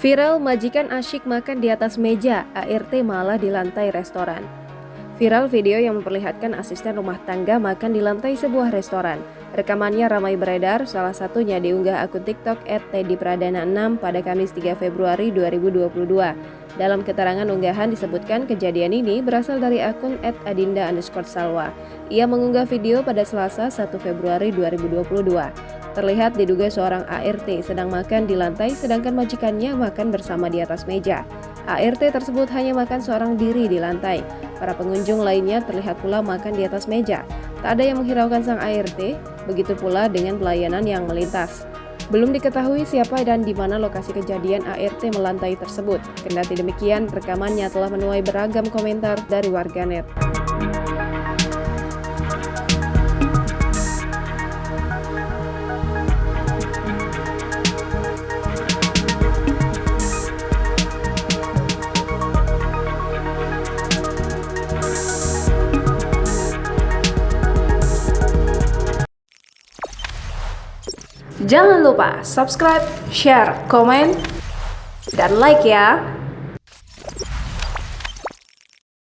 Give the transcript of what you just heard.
Viral majikan asyik makan di atas meja, ART malah di lantai restoran. Viral video yang memperlihatkan asisten rumah tangga makan di lantai sebuah restoran. Rekamannya ramai beredar, salah satunya diunggah akun TikTok @teddypradana6 pada Kamis 3 Februari 2022. Dalam keterangan unggahan disebutkan kejadian ini berasal dari akun @adinda_salwa. Ia mengunggah video pada Selasa 1 Februari 2022. Terlihat diduga seorang ART sedang makan di lantai sedangkan majikannya makan bersama di atas meja. ART tersebut hanya makan seorang diri di lantai. Para pengunjung lainnya terlihat pula makan di atas meja. Tak ada yang menghiraukan sang ART, begitu pula dengan pelayanan yang melintas. Belum diketahui siapa dan di mana lokasi kejadian ART melantai tersebut. Kendati demikian, rekamannya telah menuai beragam komentar dari warganet. Jangan lupa subscribe, share, komen, dan like ya!